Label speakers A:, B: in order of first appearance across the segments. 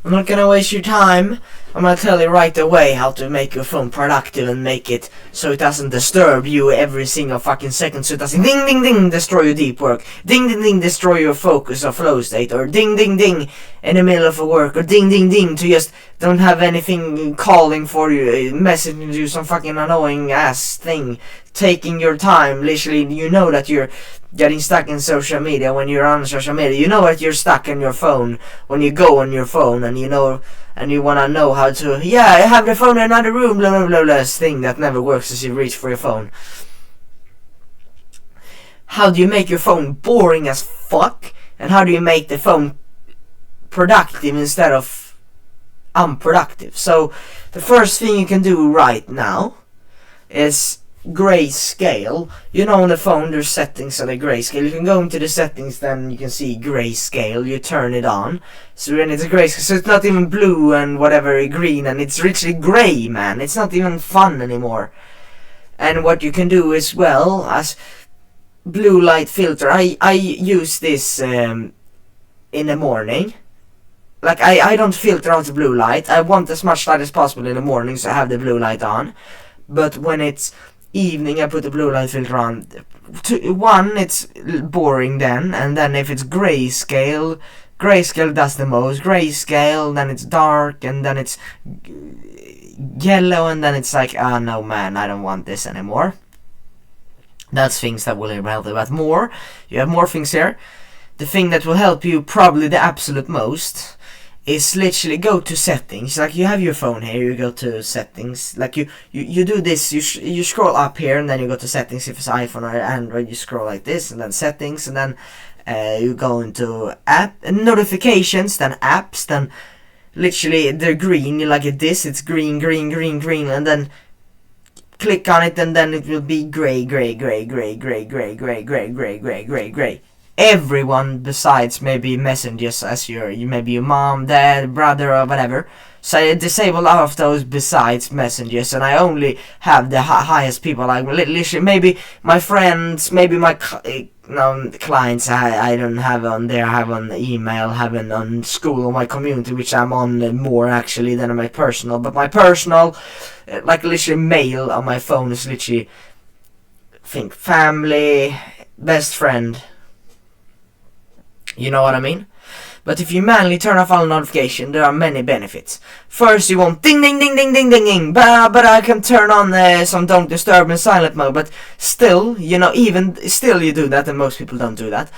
A: I'm not gonna waste your time. I'm gonna tell you right away how to make your phone productive and make it so it doesn't disturb you every single fucking second, so it doesn't ding ding ding destroy your deep work, ding ding ding destroy your focus or flow state, or ding ding ding in the middle of a work, or ding ding ding to just don't have anything calling for you, messaging you some fucking annoying ass thing, taking your time. Literally, you know that you're getting stuck in social media. When you're on social media, you know that you're stuck in your phone when you go on your phone, and you know, and you want to know how to, I have the phone in another room, blah blah blah blah, thing that never works as you reach for your phone. How do you make your phone boring as fuck, and how do you make the phone productive instead of unproductive? So the first thing you can do right now is grayscale. You know, on the phone there's settings on the grayscale. You can go into the settings, then you can see grayscale. You turn it on, so then it's a grayscale, so it's not even blue and whatever green, and it's literally gray, man. It's not even fun anymore. And what you can do as well as blue light filter, I use this in the morning. Like I don't filter out the blue light. I want as much light as possible in the morning, so I have the blue light on. But when it's evening, I put the blue light filter on. One, it's boring then, and then if it's grayscale does the most. Grayscale, then it's dark, and then it's yellow, and then it's like, no man, I don't want this anymore. That's things that will help you. But more, you have more things here. The thing that will help you probably the absolute most is literally go to settings. Like, you have your phone here, you go to settings. Like you do this, you scroll up here, and then you go to settings. If it's iPhone or Android, you scroll like this, and then settings, and then you go into app and notifications, then apps, then literally they're green. You like it this, it's green, green, green, green, and then click on it, and then it will be gray, gray, gray, gray, gray, gray, gray, gray, gray, gray, gray, gray. Everyone besides maybe messengers, as maybe your mom, dad, brother, or whatever. So I disable all of those besides messengers, and I only have the highest people. Like literally, maybe my friends, maybe my clients. I don't have on there. I have on email, have on school, or my community, which I'm on more actually than on my personal. But my personal, like literally mail on my phone is literally, think family, best friend. You know what I mean? But if you manually turn off all notifications, there are many benefits. First, you won't ding ding ding ding ding ding ding, but I can turn on some don't disturb and silent mode. But still, even still you do that, and most people don't do that.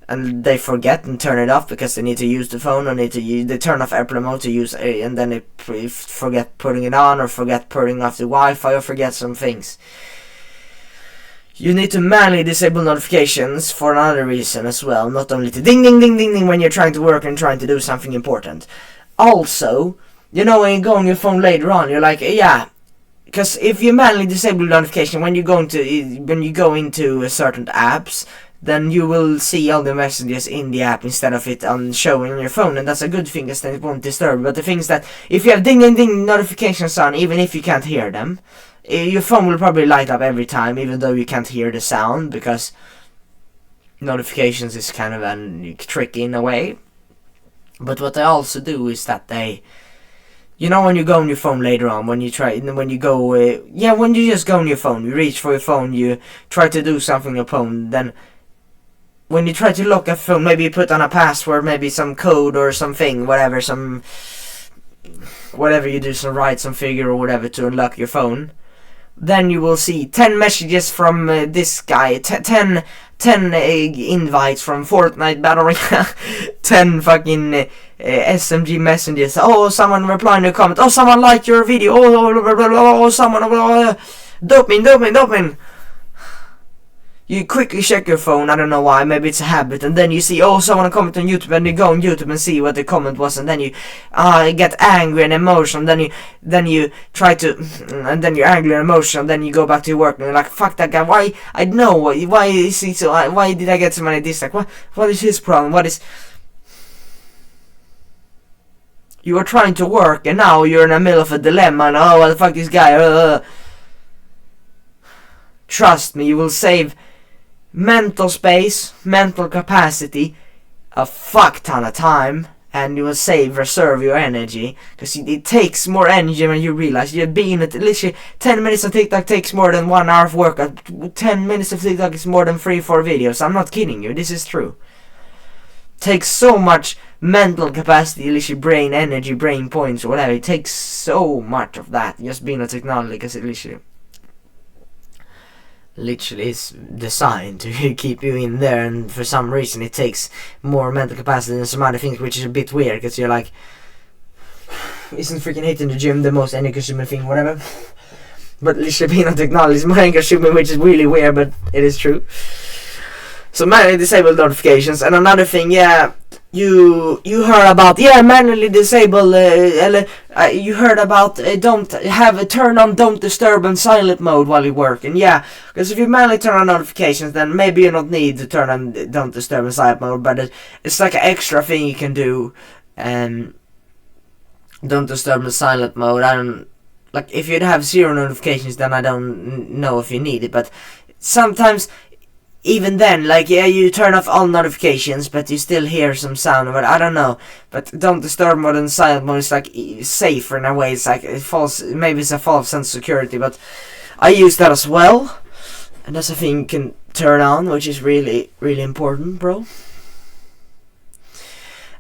A: And they forget and turn it off because they need to use the phone, or they turn off airplane mode to use, and then they forget putting it on, or forget turning off the Wi-Fi, or forget some things. You need to manually disable notifications for another reason as well, not only to ding ding ding ding ding when you're trying to work and trying to do something important. Also, when you go on your phone later on, you're like, because if you manually disable notification when you go into certain apps, then you will see all the messages in the app instead of it on showing on your phone, and that's a good thing because then it won't disturb. But the thing is that if you have ding ding ding notifications on, even if you can't hear them, your phone will probably light up every time, even though you can't hear the sound, because notifications is kind of a tricky in a way. But what they also do is that they, when you go on your phone later on, when you just go on your phone, you reach for your phone, you try to do something on your phone, then when you try to lock a phone, maybe you put on a password, maybe some code or something, whatever you do, write some figure or whatever to unlock your phone. Then you will see 10 messages from this guy, 10 invites from Fortnite Battle Royale, 10 fucking SMG messages. Oh, someone replying to a comment. Oh, someone liked your video. Oh, someone, dopamine. You quickly check your phone, I don't know why, maybe it's a habit, and then you see, someone comment on YouTube, and you go on YouTube and see what the comment was, and then you get angry and emotional, then you try to, and then you're angry and emotional, and then you go back to your work, and you're like, fuck that guy, why is he so, why did I get so many dislikes, what is his problem, you are trying to work, and now you're in the middle of a dilemma, and what the fuck this guy, Trust me, you will save mental space, mental capacity, a fuck ton of time, and you will reserve your energy, because it takes more energy when you realize. You've been at literally 10 minutes of TikTok takes more than 1 hour of workout. 10 minutes of TikTok is more than 3-4 videos. I'm not kidding you, this is true. Takes so much mental capacity, literally brain energy, brain points, or whatever. It takes so much of that just being a technology, because it literally is designed to keep you in there, and for some reason it takes more mental capacity than some other things, which is a bit weird, because you're like, isn't freaking hitting the gym the most energy consuming thing, whatever? But literally being on technology is more energy consuming, which is really weird, but it is true. So manually disable notifications. And another thing, yeah, you heard about, yeah, manually disable, you heard about don't have a turn on don't disturb and silent mode while you work. And yeah, because if you manually turn on notifications, then maybe you don't need to turn on don't disturb and silent mode, but it's like an extra thing you can do. And don't disturb and silent mode, I don't, like, if you'd have 0 notifications, then I don't know if you need it, but sometimes even then, like, yeah, you turn off all notifications, but you still hear some sound, but I don't know. But don't disturb mode and silent mode is like safer in a way. It's like maybe it's a false sense of security, but I use that as well, and that's a thing you can turn on, which is really, really important, bro.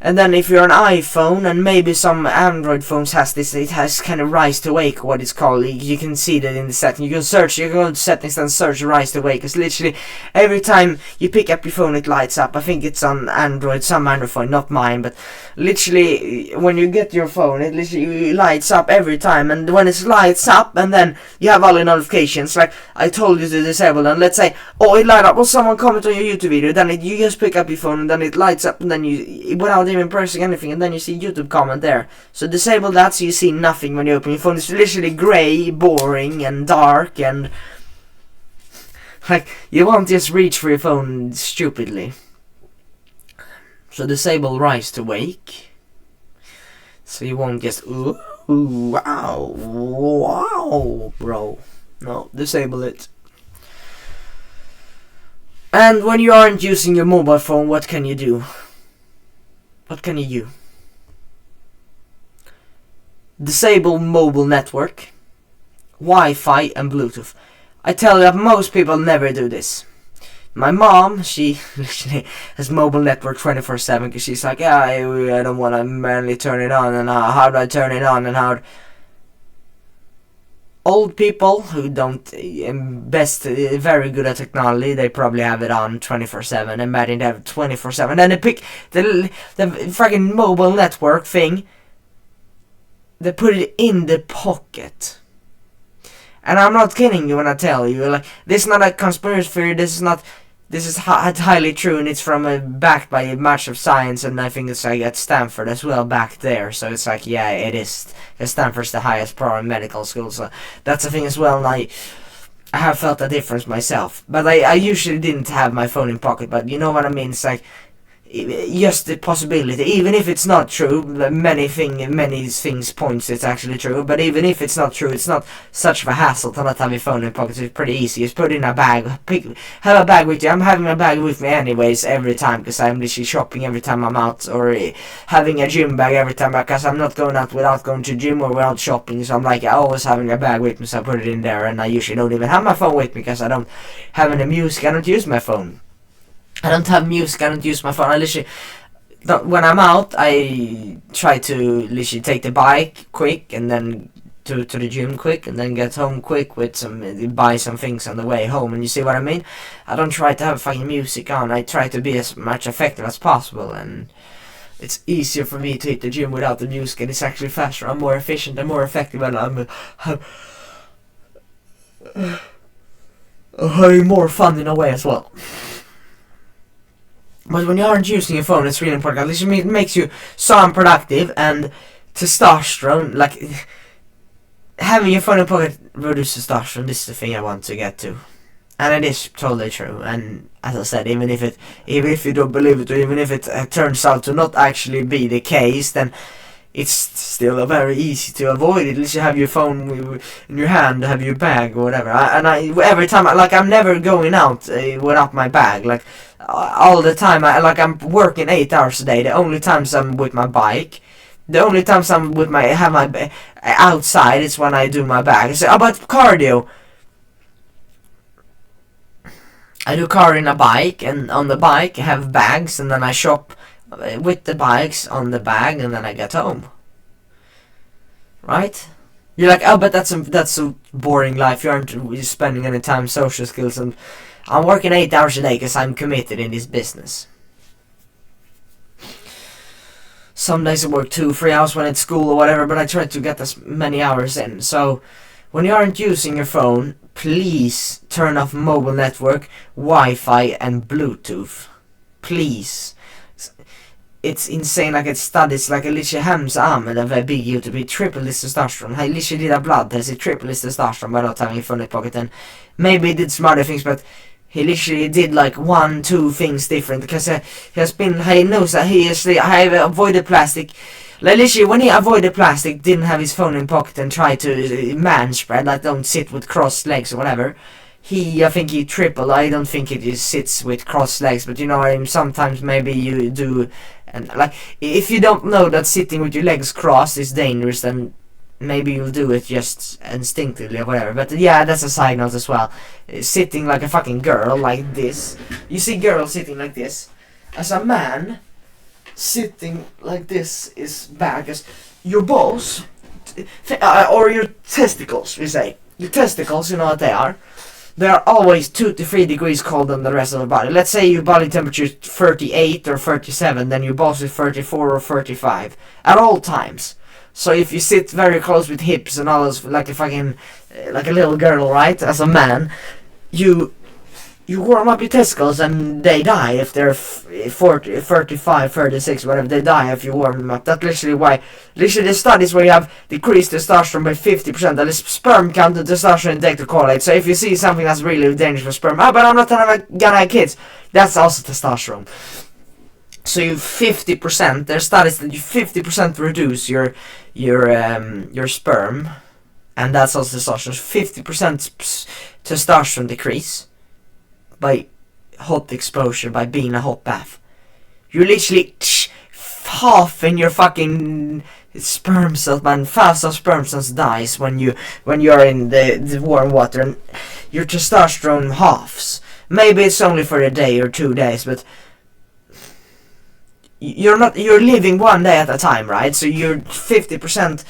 A: And then if you're an iPhone, and maybe some Android phones has this, it has kind of Rise to Wake, what it's called. You can see that in the setting. You can search, you can go to settings and search Rise to Wake. It's literally every time you pick up your phone, it lights up. I think it's on Android, some Android phone, not mine, but literally when you get your phone, it literally lights up every time. And when it lights up, and then you have all the notifications, like I told you to disable them. Let's say, oh, it light up, or someone comment on your YouTube video, then you just pick up your phone, and then it lights up, and then you, without even pressing anything, and then you see YouTube comment there. So disable that so you see nothing when you open your phone. It's literally grey, boring, and dark, and like you won't just reach for your phone stupidly. So disable Rise to Wake, so you won't just wow, bro. No, disable it. And when you aren't using your mobile phone, what can you do? What can you do? Disable mobile network, Wi-Fi and Bluetooth. I tell you that most people never do this. My mom, she literally has mobile network 24/7, because she's like, yeah, I don't want to manually turn it on, and how do I turn it on, and how... Old people who don't invest very good at technology, they probably have it on 24/7. Imagine they have 24/7. Then they pick the fucking mobile network thing, they put it in the pocket. And I'm not kidding you when I tell you, like, this is not a conspiracy theory. This is highly true, and it's from backed by much of science, and I think it's like at Stanford as well back there. So it's like, yeah, it is. Stanford's the highest power medical school, so that's the thing as well. And I have felt a difference myself, but I usually didn't have my phone in pocket. But you know what I mean? It's like just the possibility, even if it's not true. Many things points it's actually true, but even if it's not true, it's not such of a hassle to not have your phone in pocket. It's pretty easy. Just put it in a bag, have a bag with you. I'm having a bag with me anyways every time, because I'm literally shopping every time I'm out, or having a gym bag every time, because I'm not going out without going to gym or without shopping. So I'm like always having a bag with me, so I put it in there. And I usually don't even have my phone with me, because I don't have any music. I don't use my phone. I don't have music, I don't use my phone. I literally, when I'm out, I try to literally take the bike quick, and then to the gym quick, and then get home quick with buy some things on the way home. And you see what I mean? I don't try to have fucking music on. I try to be as much effective as possible, and it's easier for me to hit the gym without the music, and it's actually faster. I'm more efficient and more effective, and I'm having more fun in a way as well. But when you aren't using your phone, it's really important. At least it makes you so unproductive, and testosterone, like having your phone in pocket reduces testosterone. This is the thing I want to get to, and it is totally true. And as I said, even if you don't believe it, or even if it turns out to not actually be the case, then it's still very easy to avoid it. At least you have your phone in your hand, have your bag or whatever. Every time, I'm never going out without my bag. Like all the time, I'm working 8 hours a day. The only times I'm with my bike, the only times I'm with have my outside is when I do my bag. So about cardio, I do cardio in a bike, and on the bike I have bags, and then I shop with the bikes on the bag, and then I get home. Right? You're like, oh, but that's a boring life. You aren't spending any time social skills, and I'm working 8 hours a day because I'm committed in this business. Some days I work 2-3 hours when it's school or whatever, but I try to get as many hours in. So when you aren't using your phone, please turn off mobile network, Wi-Fi and Bluetooth. Please. It's insane, like it studies, like Alicia Hamza Ahmed, a very big YouTuber, triple his testosterone. Alicia did a blood test, he triple his testosterone by not having a phone in his pocket, and maybe he did some other things, but he literally did like 1-2 things different, because he knows that I avoided plastic. Like literally, when he avoided plastic, didn't have his phone in pocket and tried to man spread, like don't sit with crossed legs or whatever. I think he tripled. I don't think it just sits with crossed legs, but you know what I mean, sometimes maybe you do. And like, if you don't know that sitting with your legs crossed is dangerous, then maybe you'll do it just instinctively or whatever. But yeah, that's a side note as well. Sitting like a fucking girl like this. You see girls sitting like this. As a man, sitting like this is bad, because your balls, or your testicles, we say. Your testicles, you know what they are. They are always 2 to 3 degrees colder than the rest of the body. Let's say your body temperature is 38 or 37, then your balls is 34 or 35 at all times. So if you sit very close with hips and all those, like a fucking, like a little girl, right? As a man, you warm up your testicles and they die if they're 40, 35, 36, whatever. They die if you warm them up. That's literally why. Literally the studies where you have decreased testosterone by 50%, that is sperm count and testosterone intake to correlate. So if you see something that's really dangerous for sperm, but I'm not gonna have kids, that's also testosterone. So you 50%, there's studies that you 50% reduce your sperm, and that's also testosterone. 50% testosterone decrease by hot exposure, by being a hot bath. You're literally half in your fucking sperm cells, man. Half of sperm cells dies when you're in the warm water, and your testosterone halves. Maybe it's only for a day or 2 days, but you're living 1 day at a time, right? So you're 50%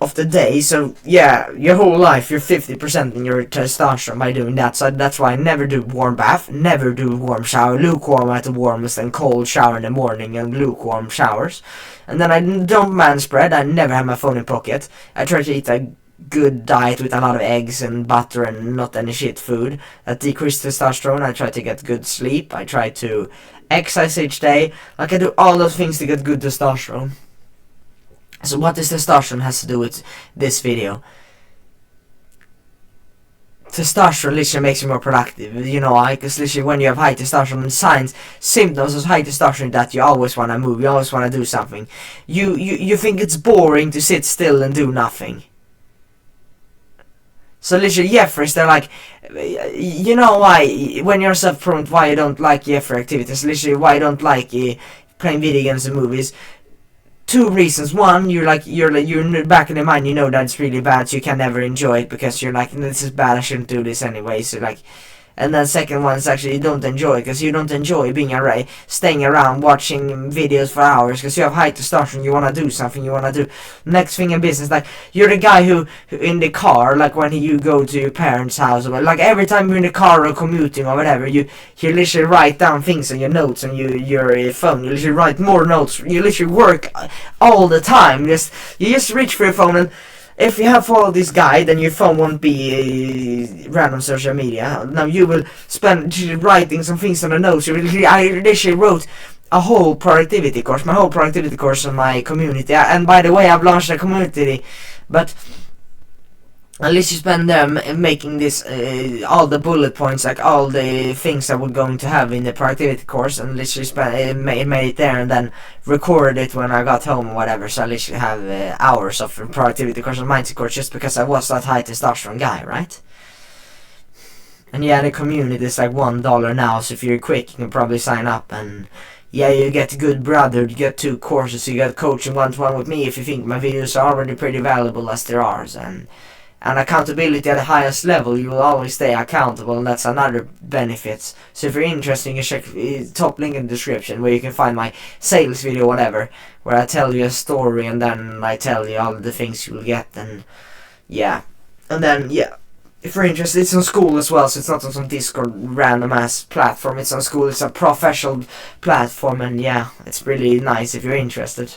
A: of the day, so yeah, your whole life you're 50% in your testosterone by doing that. So that's why I never do warm bath, never do warm shower, lukewarm at the warmest, and cold shower in the morning and lukewarm showers. And then I don't man spread, I never have my phone in pocket. I try to eat a good diet with a lot of eggs and butter and not any shit food that decrease testosterone. I try to get good sleep, I try to exercise each day. Like I do all those things to get good testosterone. So what does testosterone has to do with this video? Testosterone literally makes you more productive, you know, because literally when you have high testosterone, signs, symptoms of high testosterone, that you always want to move, you always want to do something. You think it's boring to sit still and do nothing. So literally Jeffries, they're like, you know why, when you're self-prone, why you don't like Jeffrey activities, literally why you don't like playing video games and movies. 2 reasons. One, you're back in the mind, you know that it's really bad, so you can never enjoy it because you're like, this is bad, I shouldn't do this anyway. So like, and then second one is actually you don't enjoy it, because you don't enjoy being staying around watching videos for hours, because you have high testosterone, you want to do something, you want to do next thing in business. Like you're the guy who in the car, like when you go to your parents' house, or like every time you're in the car or commuting or whatever, you literally write down things on your notes on your phone. You literally write more notes, you literally work all the time. You just reach for your phone, and if you have followed this guide, then your phone won't be random social media. Now you will spend writing some things on the notes. I literally wrote a whole productivity course, my whole productivity course on my community. And by the way, I've launched a community, but at least you spend them making this, all the bullet points, like all the things that we're going to have in the productivity course, and literally made it there and then recorded it when I got home or whatever. So I literally have hours of productivity course and mindset course just because I was that high testosterone guy, right? And yeah, the community is like $1 now, so if you're quick you can probably sign up, and yeah, you get Good Brother, you get 2 courses, you get coaching 1-to-1 with me if you think my videos are already pretty valuable as there are, and accountability at the highest level. You will always stay accountable, and that's another benefit. So if you're interested, you can check top link in the description where you can find my sales video, whatever, where I tell you a story and then I tell you all the things you will get, and yeah. And then, yeah, if you're interested, it's on School as well, so it's not on some Discord random ass platform. It's on School, it's a professional platform, and yeah, it's really nice if you're interested.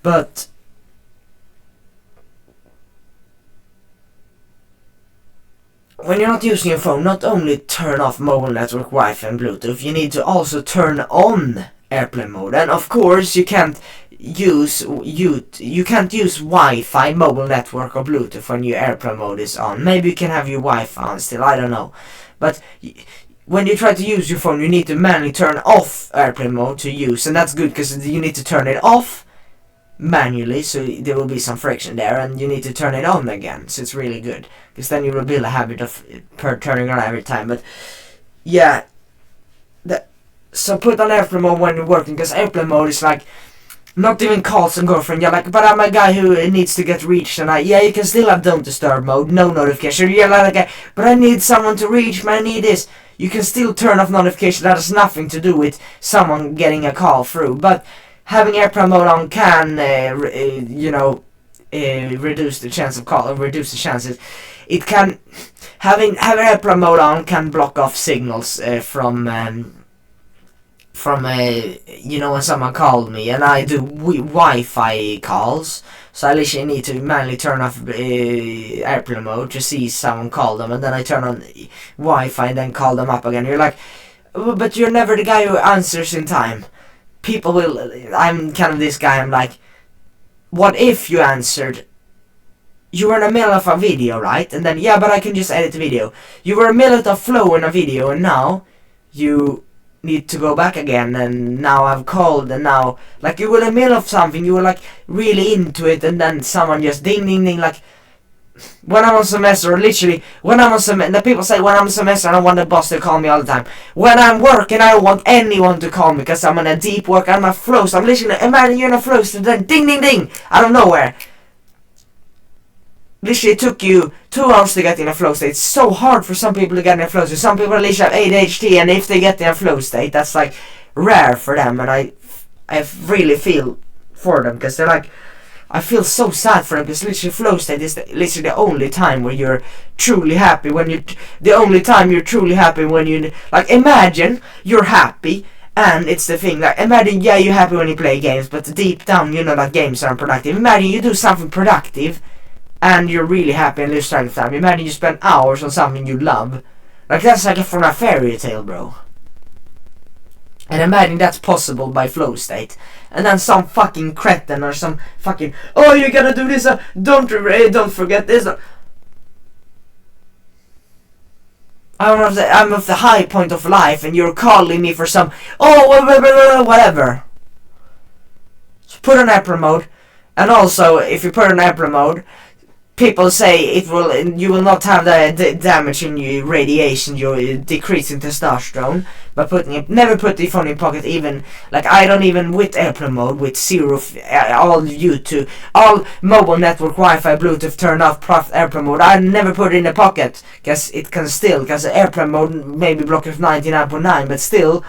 A: But when you're not using your phone, not only turn off mobile network, Wi-Fi and Bluetooth, you need to also turn on airplane mode. And of course you can't use Wi-Fi, mobile network or Bluetooth when your airplane mode is on. Maybe you can have your Wi-Fi on still, I don't know. But when you try to use your phone, you need to manually turn off airplane mode to use, and that's good because you need to turn it off manually, so there will be some friction there, and you need to turn it on again, so it's really good, because then you will build a habit of turning on every time. But yeah, so put on airplane mode when you're working, because airplane mode is like not even calls and girlfriend. You're like, but I'm a guy who needs to get reached, and you can still have don't disturb mode, no notification. You're like, but I need someone to reach me, I need this. You can still turn off notification. That has nothing to do with someone getting a call through, but having airplane mode on can, reduce the chance of call, reduce the chances. It can, having airplane mode on can block off signals from when someone called me, and I do Wi-Fi calls, so I literally need to manually turn off airplane mode to see someone call them, and then I turn on Wi-Fi and then call them up again. You're like, but you're never the guy who answers in time. People will, I'm kind of this guy, I'm like, what if you answered, you were in the middle of a video, right? And then, yeah, but I can just edit the video. You were in the middle of flow in a video, and now you need to go back again, and now I've called, and now, like, you were in the middle of something, you were like really into it, and then someone just ding ding ding, like, when I'm on semester, literally, when I'm on semester, the people say when I'm on semester I don't want the boss to call me all the time. When I'm working, I don't want anyone to call me because I'm in a deep work, I'm a flow, so I'm literally, imagine you're in a flow, so then ding ding ding, out of nowhere. Literally, it took you 2 hours to get in a flow state. It's so hard for some people to get in a flow state. Some people at least have ADHD, and if they get in a flow state, that's like rare for them, and I really feel for them, because they're like, I feel so sad for them, because literally flow state is literally the only time where you're truly happy. The only time you're truly happy when you, like, imagine you're happy, and it's the thing, like, imagine, yeah, you're happy when you play games, but deep down you know that games aren't productive. Imagine you do something productive, and you're really happy and lose track of time. Imagine you spend hours on something you love. Like, that's like from a fairy tale, bro. And imagine that's possible by flow state. And then some fucking cretin or some fucking, oh, you gotta do this, don't forget this. I'm of the high point of life, and you're calling me for some, whatever. So put on airplane mode. And also, if you put on airplane mode, people say you will not have the damage in your radiation, your decrease in testosterone, by putting it. Never put the phone in pocket, even, like, I don't even, with airplane mode, with all YouTube, all mobile network, Wi-Fi, Bluetooth turned off, airplane mode, I never put it in the pocket, because it can still, because airplane mode maybe block of 99.9, but still,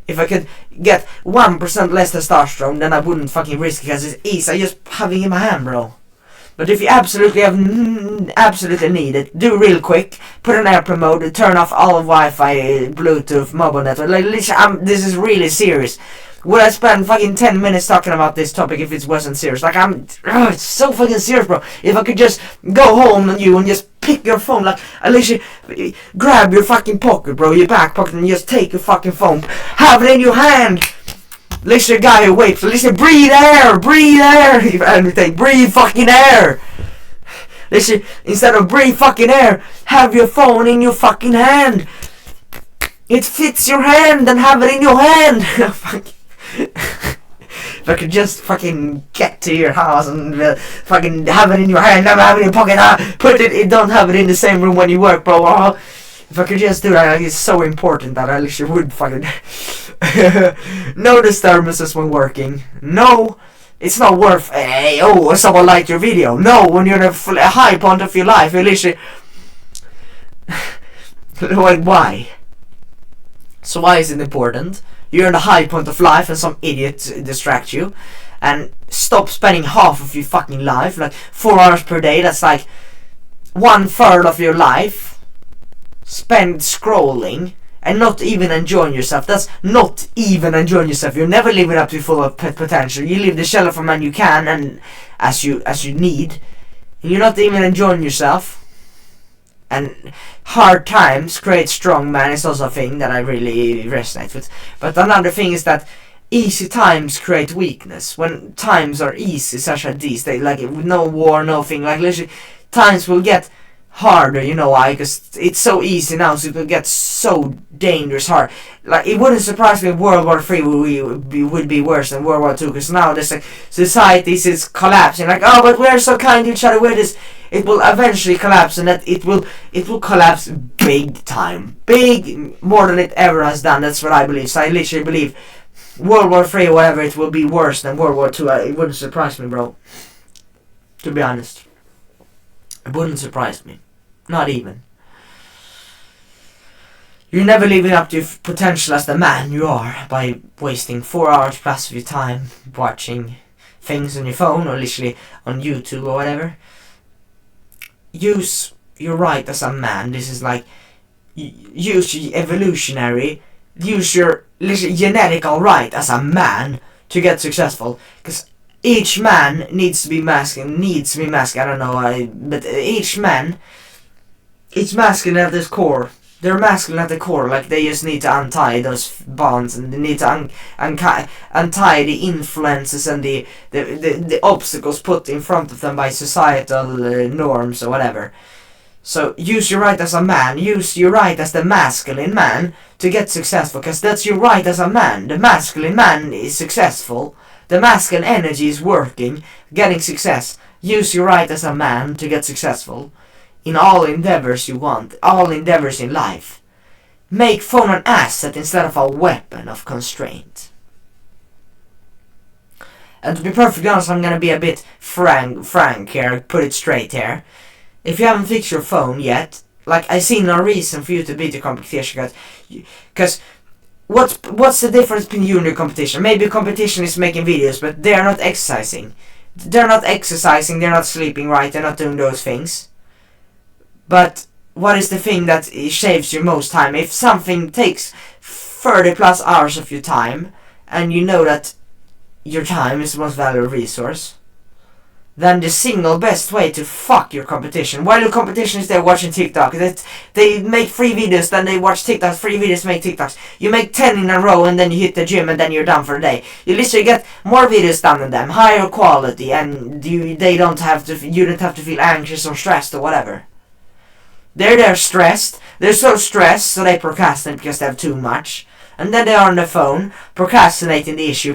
A: if I could get 1% less testosterone, then I wouldn't fucking risk it, because it's easy, I just have it in my hand, bro. But if you absolutely need it, do real quick, put on airplane mode, turn off all Wi-Fi, Bluetooth, mobile network. Like, literally, this is really serious. Would I spend fucking 10 minutes talking about this topic if it wasn't serious? Like, it's so fucking serious, bro. If I could just go home and just pick your phone, like, I literally grab your fucking pocket, bro, your back pocket, and just take your fucking phone, have it in your hand. Listen, guy who waits. Listen, breathe air, and we take breathe fucking air. Literally, instead of breathe fucking air, have your phone in your fucking hand. It fits your hand, and have it in your hand. If I could just fucking get to your house and fucking have it in your hand, never have it in your pocket, put it, don't have it in the same room when you work, bro. If I could just do that, it's so important that I literally would fucking no disturbances when working. No, it's not worth, hey, oh, someone liked your video. No, when you're in a high point of your life, you literally like, why? So why is it important? You're in the high point of life and some idiot distracts you, and stop spending half of your fucking life, like 4 hours per day, that's like 1/3 of your life spent scrolling and not even enjoying yourself. That's not even enjoying yourself. You're never living up to your full potential. You live the shell of a man you can and as you need, and you're not even enjoying yourself. And hard times create strong men is also a thing that I really resonate with. But another thing is that easy times create weakness. When times are easy, such as these, they like no war, nothing, like literally times will get harder, you know why? Because it's so easy now, so it will get so dangerous hard. Like, it wouldn't surprise me if World War III would be worse than World War II, because now there's like societies is collapsing. Like, oh, but we're so kind to each other. We're this. It will eventually collapse, and that it will collapse big time, big more than it ever has done. That's what I believe. So I literally believe World War III or whatever, it will be worse than World War II. It wouldn't surprise me, bro. To be honest, it wouldn't surprise me. Not even. You're never living up to your potential as the man you are by wasting 4 hours plus of your time watching things on your phone or literally on YouTube or whatever. Use your right as a man. This is like, use your evolutionary, use your literally genetical right as a man to get successful. Because each man needs to be masculine. I don't know, but each man, it's masculine at its core. They're masculine at the core, like they just need to untie those bonds, and they need to untie the influences and the obstacles put in front of them by societal norms or whatever. So use your right as a man, use your right as the masculine man to get successful, because that's your right as a man. The masculine man is successful, the masculine energy is working, getting success. Use your right as a man to get successful in all endeavors you want, all endeavors in life. Make phone an asset instead of a weapon of constraint. And to be perfectly honest, I'm gonna be a bit frank here, put it straight here. If you haven't fixed your phone yet, like, I see no reason for you to beat the competition, because what's the difference between you and your competition? Maybe competition is making videos, but they're not exercising. They're not sleeping right, they're not doing those things. But what is the thing that saves you most time? If something takes 30 plus hours of your time, and you know that your time is the most valuable resource, then the single best way to fuck your competition, while your competition is there watching TikTok, they make 3 videos, then they watch TikToks, 3 videos, make TikToks. You make 10 in a row, and then you hit the gym, and then you're done for the day. You literally get more videos done than them, higher quality, and you don't have to feel anxious or stressed or whatever. They're stressed. They're so stressed, so they procrastinate because they have too much. And then they are on the phone, procrastinating the issue,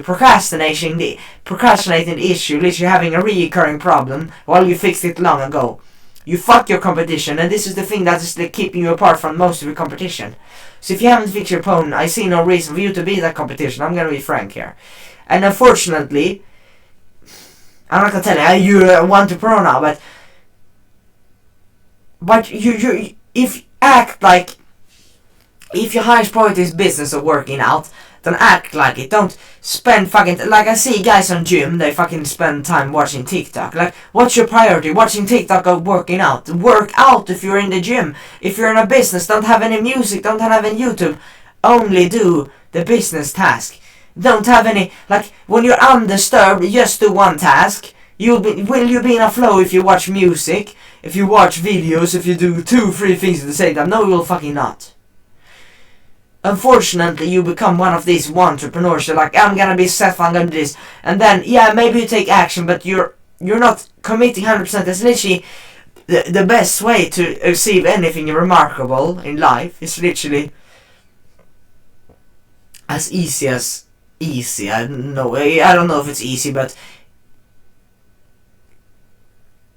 A: literally having a recurring problem while you fixed it long ago. You fuck your competition, and this is the thing that is keeping you apart from most of your competition. So if you haven't fixed your opponent, I see no reason for you to be that competition. I'm gonna be frank here. And unfortunately, I'm not gonna tell you want to pro now, but you if act like, if your highest priority is business or working out, then act like it. Don't spend fucking, like I see guys on gym, they fucking spend time watching TikTok. Like, what's your priority? Watching TikTok or working out? Work out if you're in the gym. If you're in a business, don't have any music, don't have any YouTube. Only do the business task. Don't have any, like, when you're undisturbed, just do one task. Will you be in a flow if you watch music, if you watch videos, if you do 2-3 things at the same time? No, you will fucking not. Unfortunately, you become one of these entrepreneurs. You're like, I'm gonna be successful, I'm gonna do this. And then, yeah, maybe you take action, but you're not committing 100%. It's literally the best way to achieve anything remarkable in life is literally as easy as easy. I don't know if it's easy, but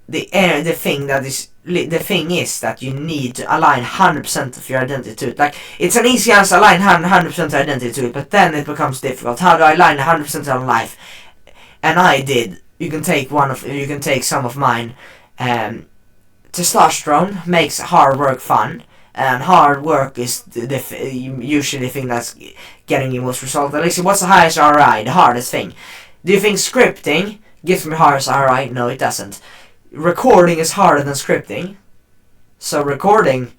A: the thing is that you need to align 100% of your identity to it. Like, it's an easy answer, align 100% identity to it, but then it becomes difficult. How do I align 100% of life? And I did. You can take some of mine. Testosterone makes hard work fun, and hard work is usually the thing that's getting you most results. At least, what's the highest ROI? The hardest thing. Do you think scripting gives me highest ROI? No, it doesn't. Recording is harder than scripting, so recording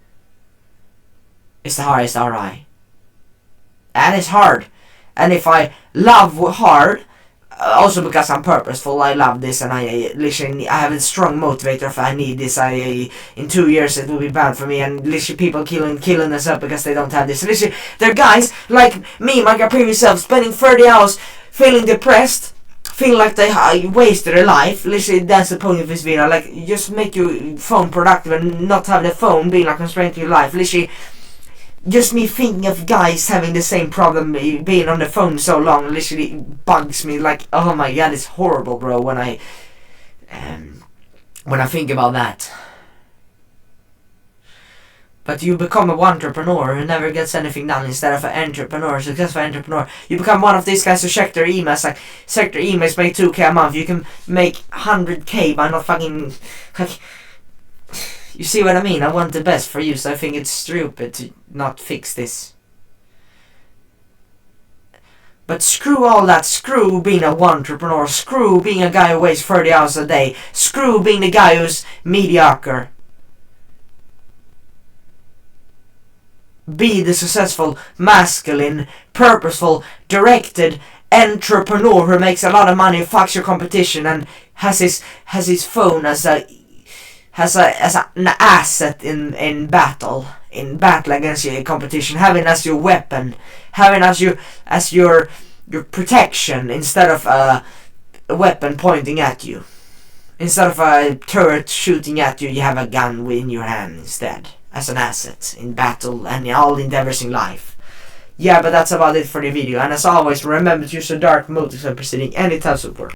A: is the highest ROI. And it's hard. And if I love hard, also because I'm purposeful, I love this, and I have a strong motivator. If I need this, in 2 years it will be bad for me, and literally people killing themselves because they don't have this. Literally, there are guys like me, my previous self, spending 30 hours feeling depressed, feel like they wasted their life. Literally, that's the point of this video. Like, just make your phone productive and not have the phone being like a constraint to your life. Literally, just me thinking of guys having the same problem, being on the phone so long, literally bugs me. Like, oh my god, it's horrible, bro, when I think about that. But you become a entrepreneur who never gets anything done instead of an entrepreneur, successful entrepreneur. You become one of these guys who check their emails. Like, check their emails, make 2k a month. You can make 100k by not fucking... Like, you see what I mean? I want the best for you, so I think it's stupid to not fix this. But screw all that. Screw being a entrepreneur. Screw being a guy who wastes 30 hours a day. Screw being the guy who's mediocre. Be the successful, masculine, purposeful, directed entrepreneur who makes a lot of money, fucks your competition, and has his phone as an asset in battle against your competition, having as your weapon, having as your protection instead of a weapon pointing at you. Instead of a turret shooting at you, you have a gun in your hand instead, as an asset in battle and in all endeavors in life. Yeah, but that's about it for the video, and as always, remember to use your dark motives when proceeding any types of work.